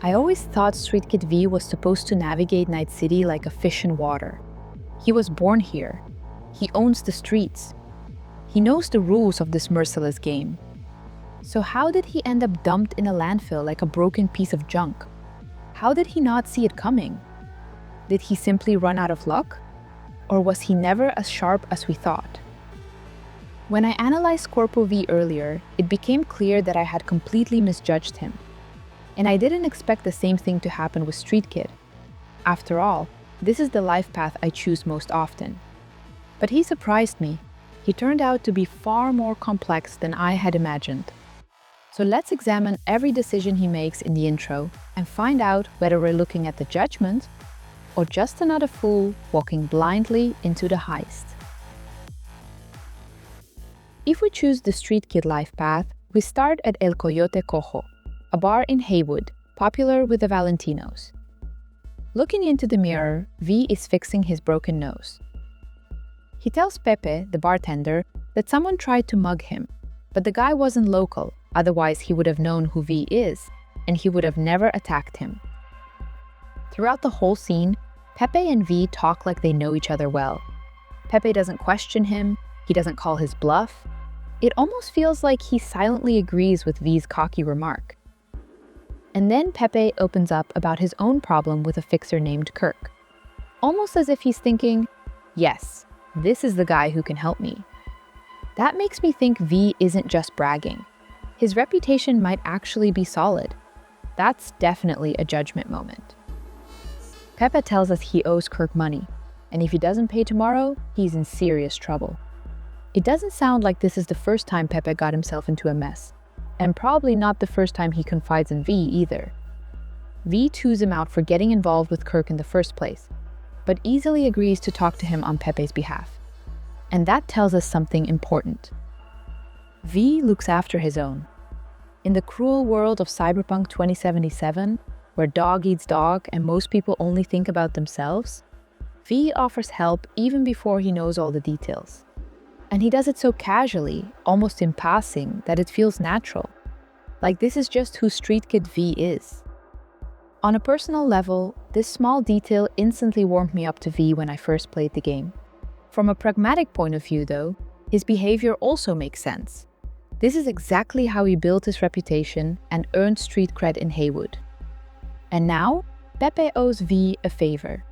I always thought Streetkid V was supposed to navigate Night City like a fish in water. He was born here. He owns the streets. He knows the rules of this merciless game. So how did he end up dumped in a landfill like a broken piece of junk? How did he not see it coming? Did he simply run out of luck? Or was he never as sharp as we thought? When I analyzed Corpo V earlier, it became clear that I had completely misjudged him. And I didn't expect the same thing to happen with Streetkid. After all, this is the life path I choose most often. But he surprised me. He turned out to be far more complex than I had imagined. So let's examine every decision he makes in the intro and find out whether we're looking at the Judgement or just another fool walking blindly into the heist. If we choose the Streetkid life path, we start at El Coyote Cojo, a bar in Heywood, popular with the Valentinos. Looking into the mirror, V is fixing his broken nose. He tells Pepe, the bartender, that someone tried to mug him, but the guy wasn't local, otherwise he would have known who V is, and he would have never attacked him. Throughout the whole scene, Pepe and V talk like they know each other well. Pepe doesn't question him, he doesn't call his bluff. It almost feels like he silently agrees with V's cocky remark. And then Pepe opens up about his own problem with a fixer named Kirk. Almost as if he's thinking, yes, this is the guy who can help me. That makes me think V isn't just bragging. His reputation might actually be solid. That's definitely a judgment moment. Pepe tells us he owes Kirk money, and if he doesn't pay tomorrow, he's in serious trouble. It doesn't sound like this is the first time Pepe got himself into a mess. And probably not the first time he confides in V either. V chews him out for getting involved with Kirk in the first place, but easily agrees to talk to him on Pepe's behalf. And that tells us something important. V looks after his own. In the cruel world of Cyberpunk 2077, where dog eats dog and most people only think about themselves, V offers help even before he knows all the details. And he does it so casually, almost in passing, that it feels natural. Like this is just who Streetkid V is. On a personal level, this small detail instantly warmed me up to V when I first played the game. From a pragmatic point of view though, his behavior also makes sense. This is exactly how he built his reputation and earned street cred in Heywood. And now, Pepe owes V a favor.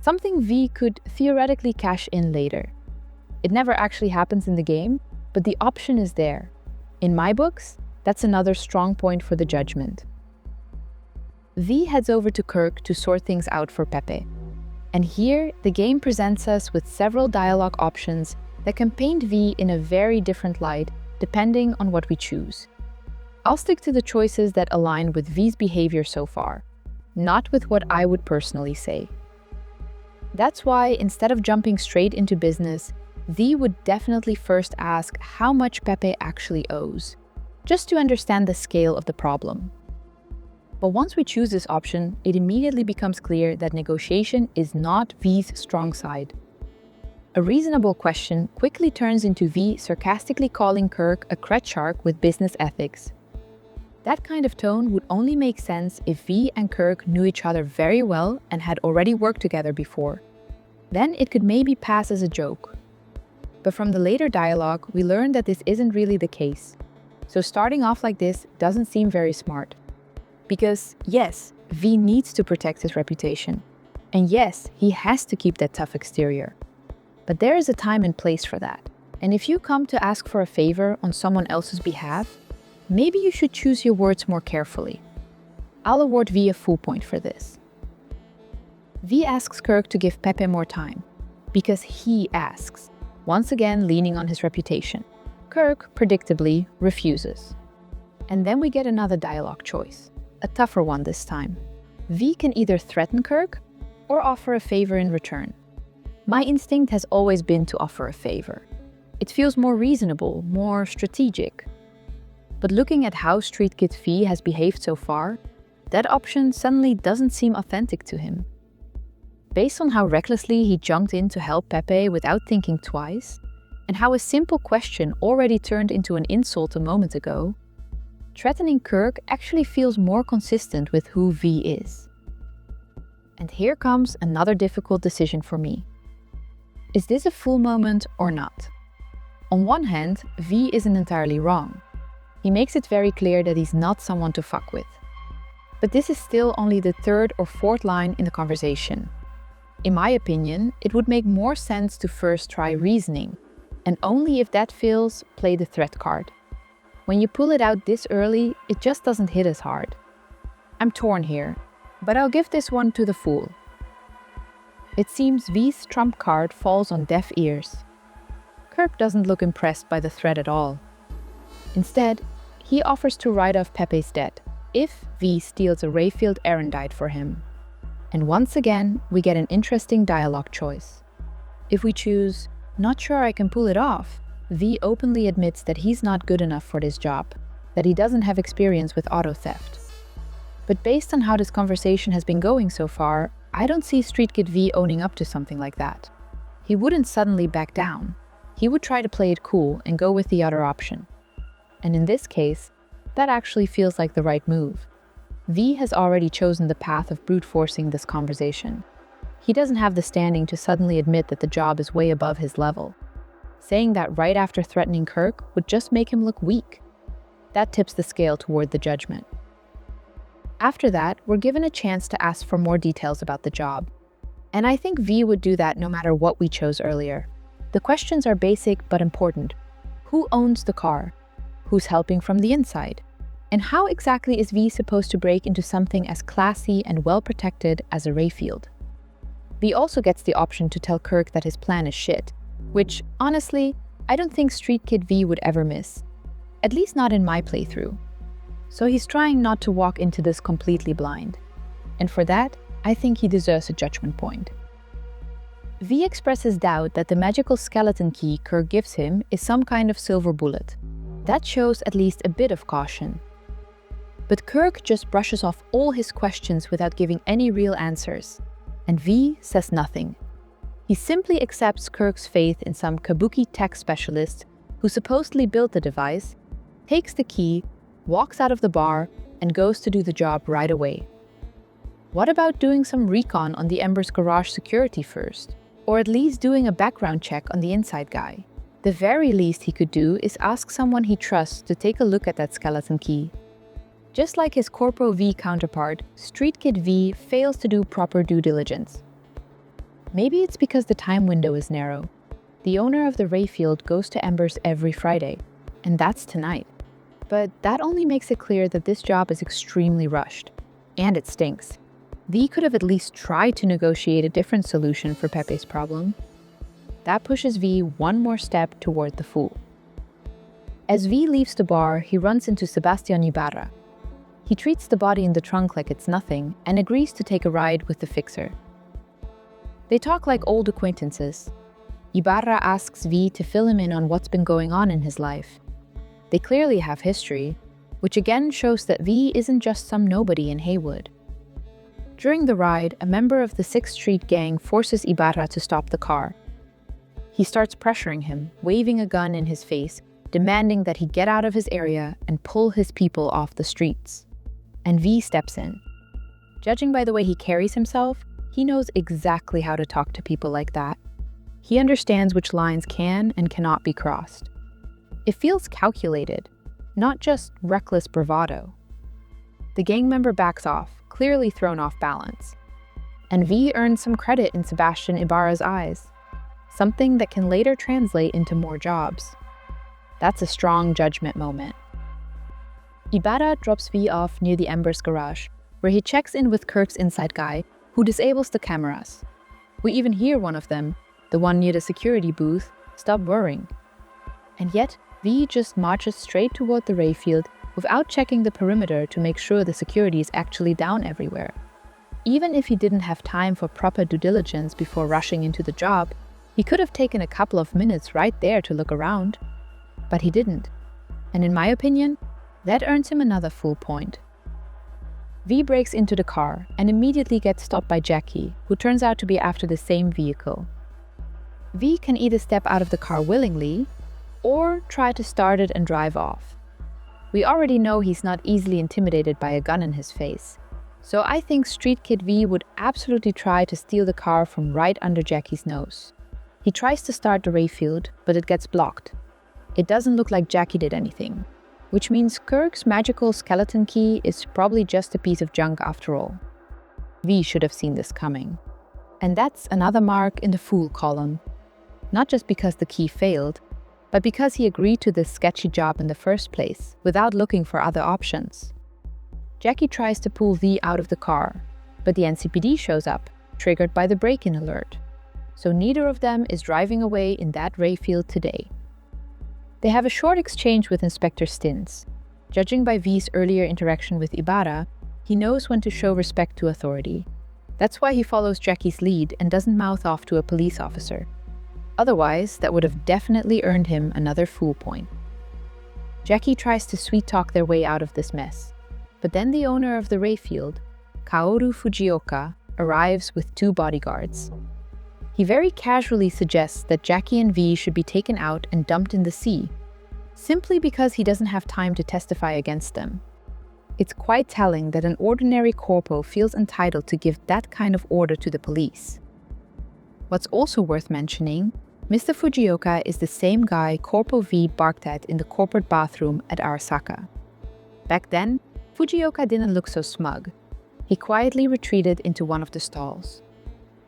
Something V could theoretically cash in later. It never actually happens in the game, but the option is there. In my books, that's another strong point for the Judgement. V heads over to Kirk to sort things out for Pepe. And here, the game presents us with several dialogue options that can paint V in a very different light depending on what we choose. I'll stick to the choices that align with V's behavior so far, not with what I would personally say. That's why, instead of jumping straight into business, V would definitely first ask how much Pepe actually owes, just to understand the scale of the problem. But once we choose this option, it immediately becomes clear that negotiation is not V's strong side. A reasonable question quickly turns into V sarcastically calling Kirk a cred shark with business ethics. That kind of tone would only make sense if V and Kirk knew each other very well and had already worked together before. Then it could maybe pass as a joke. But from the later dialogue, we learn that this isn't really the case. So starting off like this doesn't seem very smart. Because yes, V needs to protect his reputation. And yes, he has to keep that tough exterior. But there is a time and place for that. And if you come to ask for a favor on someone else's behalf, maybe you should choose your words more carefully. I'll award V a full point for this. V asks Kirk to give Pepe more time. Because he asks. Once again leaning on his reputation. Kirk, predictably, refuses. And then we get another dialogue choice, a tougher one this time. V can either threaten Kirk or offer a favor in return. My instinct has always been to offer a favor. It feels more reasonable, more strategic. But looking at how Streetkid V has behaved so far, that option suddenly doesn't seem authentic to him. Based on how recklessly he jumped in to help Pepe without thinking twice, and how a simple question already turned into an insult a moment ago, threatening Kirk actually feels more consistent with who V is. And here comes another difficult decision for me. Is this a fool moment or not? On one hand, V isn't entirely wrong. He makes it very clear that he's not someone to fuck with. But this is still only the third or fourth line in the conversation. In my opinion, it would make more sense to first try reasoning, and only if that fails, play the threat card. When you pull it out this early, it just doesn't hit as hard. I'm torn here, but I'll give this one to the fool. It seems V's trump card falls on deaf ears. Kirk doesn't look impressed by the threat at all. Instead, he offers to write off Pepe's debt if V steals a Rayfield erendite for him. And once again, we get an interesting dialogue choice. If we choose, "Not sure I can pull it off," V openly admits that he's not good enough for this job, that he doesn't have experience with auto theft. But based on how this conversation has been going so far, I don't see Streetkid V owning up to something like that. He wouldn't suddenly back down. He would try to play it cool and go with the other option. And in this case, that actually feels like the right move. V has already chosen the path of brute forcing this conversation. He doesn't have the standing to suddenly admit that the job is way above his level. Saying that right after threatening Kirk would just make him look weak. That tips the scale toward the judgment. After that, we're given a chance to ask for more details about the job. And I think V would do that no matter what we chose earlier. The questions are basic but important. Who owns the car? Who's helping from the inside? And how exactly is V supposed to break into something as classy and well-protected as a Rayfield? V also gets the option to tell Kirk that his plan is shit, which, honestly, I don't think Streetkid V would ever miss. At least not in my playthrough. So he's trying not to walk into this completely blind. And for that, I think he deserves a judgment point. V expresses doubt that the magical skeleton key Kirk gives him is some kind of silver bullet. That shows at least a bit of caution. But Kirk just brushes off all his questions without giving any real answers. And V says nothing. He simply accepts Kirk's faith in some kabuki tech specialist who supposedly built the device, takes the key, walks out of the bar, and goes to do the job right away. What about doing some recon on the Ember's garage security first? Or at least doing a background check on the inside guy? The very least he could do is ask someone he trusts to take a look at that skeleton key. Just like his Corpo V counterpart, Streetkid V fails to do proper due diligence. Maybe it's because the time window is narrow. The owner of the Rayfield goes to Ember's every Friday, and that's tonight. But that only makes it clear that this job is extremely rushed. And it stinks. V could have at least tried to negotiate a different solution for Pepe's problem. That pushes V one more step toward the fool. As V leaves the bar, he runs into Sebastian Ibarra. He treats the body in the trunk like it's nothing and agrees to take a ride with the fixer. They talk like old acquaintances. Ibarra asks V to fill him in on what's been going on in his life. They clearly have history, which again shows that V isn't just some nobody in Heywood. During the ride, a member of the 6th Street gang forces Ibarra to stop the car. He starts pressuring him, waving a gun in his face, demanding that he get out of his area and pull his people off the streets. And V steps in. Judging by the way he carries himself, he knows exactly how to talk to people like that. He understands which lines can and cannot be crossed. It feels calculated, not just reckless bravado. The gang member backs off, clearly thrown off balance. And V earns some credit in Sebastian Ibarra's eyes, something that can later translate into more jobs. That's a strong judgment moment. Ibarra drops V off near the Ember's garage, where he checks in with Kirk's inside guy, who disables the cameras. We even hear one of them, the one near the security booth, stop whirring. And yet, V just marches straight toward the Rayfield without checking the perimeter to make sure the security is actually down everywhere. Even if he didn't have time for proper due diligence before rushing into the job, he could have taken a couple of minutes right there to look around. But he didn't. And in my opinion, that earns him another full point. V breaks into the car and immediately gets stopped by Jackie, who turns out to be after the same vehicle. V can either step out of the car willingly, or try to start it and drive off. We already know he's not easily intimidated by a gun in his face. So I think Streetkid V would absolutely try to steal the car from right under Jackie's nose. He tries to start the Rayfield, but it gets blocked. It doesn't look like Jackie did anything, which means Kirk's magical skeleton key is probably just a piece of junk after all. V should have seen this coming. And that's another mark in the fool column. Not just because the key failed, but because he agreed to this sketchy job in the first place, without looking for other options. Jackie tries to pull V out of the car, but the NCPD shows up, triggered by the break-in alert. So neither of them is driving away in that Rayfield today. They have a short exchange with Inspector Stintz. Judging by V's earlier interaction with Ibarra, he knows when to show respect to authority. That's why he follows Jackie's lead and doesn't mouth off to a police officer. Otherwise, that would have definitely earned him another fool point. Jackie tries to sweet-talk their way out of this mess, but then the owner of the Rayfield, Kaoru Fujioka, arrives with 2 bodyguards. He very casually suggests that Jackie and V should be taken out and dumped in the sea, simply because he doesn't have time to testify against them. It's quite telling that an ordinary corpo feels entitled to give that kind of order to the police. What's also worth mentioning, Mr. Fujioka is the same guy Corpo V barked at in the corporate bathroom at Arasaka. Back then, Fujioka didn't look so smug. He quietly retreated into one of the stalls.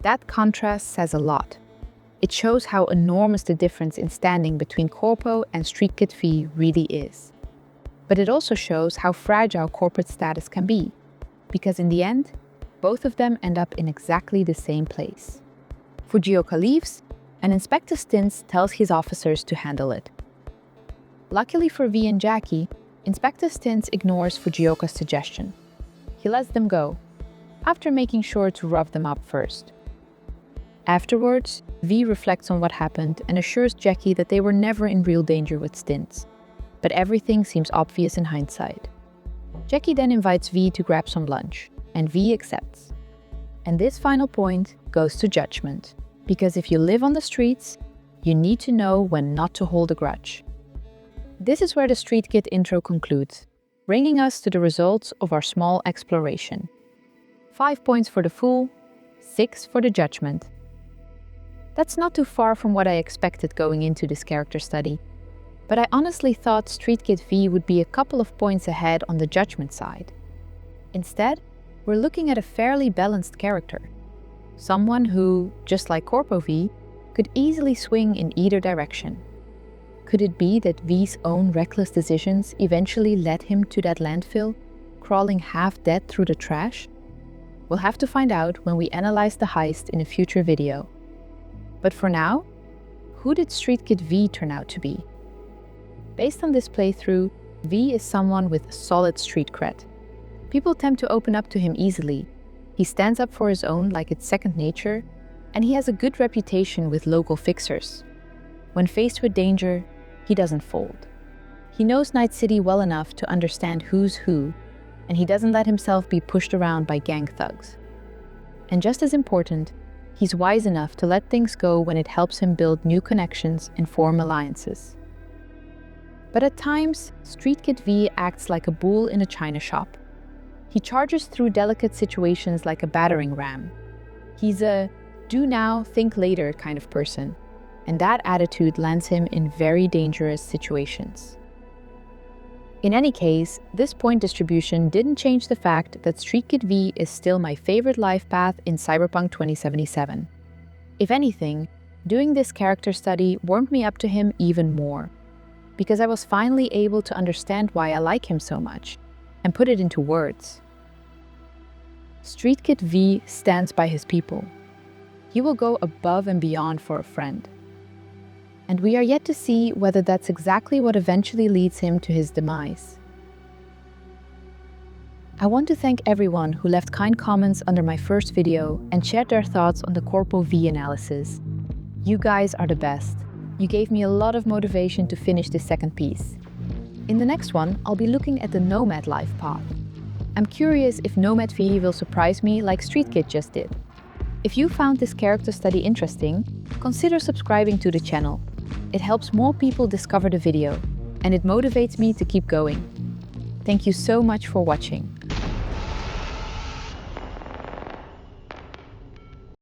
That contrast says a lot. It shows how enormous the difference in standing between Corpo and Streetkid V really is. But it also shows how fragile corporate status can be, because in the end, both of them end up in exactly the same place. Fujioka leaves, and Inspector Stintz tells his officers to handle it. Luckily for V and Jackie, Inspector Stintz ignores Fujioka's suggestion. He lets them go, after making sure to rough them up first. Afterwards, V reflects on what happened and assures Jackie that they were never in real danger with Stintz. But everything seems obvious in hindsight. Jackie then invites V to grab some lunch, and V accepts. And this final point goes to Judgement, because if you live on the streets, you need to know when not to hold a grudge. This is where the Streetkid intro concludes, bringing us to the results of our small exploration. 5 points for the Fool, 6 for the Judgement. That's not too far from what I expected going into this character study, but I honestly thought Streetkid V would be a couple of points ahead on the Judgement side. Instead, we're looking at a fairly balanced character. Someone who, just like Corpo V, could easily swing in either direction. Could it be that V's own reckless decisions eventually led him to that landfill, crawling half dead through the trash? We'll have to find out when we analyze the heist in a future video. But for now, who did Streetkid V turn out to be? Based on this playthrough, V is someone with solid street cred. People tend to open up to him easily. He stands up for his own like it's second nature, and he has a good reputation with local fixers. When faced with danger, he doesn't fold. He knows Night City well enough to understand who's who, and he doesn't let himself be pushed around by gang thugs. And just as important, he's wise enough to let things go when it helps him build new connections and form alliances. But at times, Streetkid V acts like a bull in a china shop. He charges through delicate situations like a battering ram. He's a do now, think later kind of person, and that attitude lands him in very dangerous situations. In any case, this point distribution didn't change the fact that Streetkid V is still my favorite life path in Cyberpunk 2077. If anything, doing this character study warmed me up to him even more, because I was finally able to understand why I like him so much, and put it into words. Streetkid V stands by his people. He will go above and beyond for a friend. And we are yet to see whether that's exactly what eventually leads him to his demise. I want to thank everyone who left kind comments under my first video and shared their thoughts on the Corpo V analysis. You guys are the best. You gave me a lot of motivation to finish this second piece. In the next one, I'll be looking at the Nomad life path. I'm curious if Nomad V will surprise me like Streetkid just did. If you found this character study interesting, consider subscribing to the channel. It helps more people discover the video, and it motivates me to keep going. Thank you so much for watching.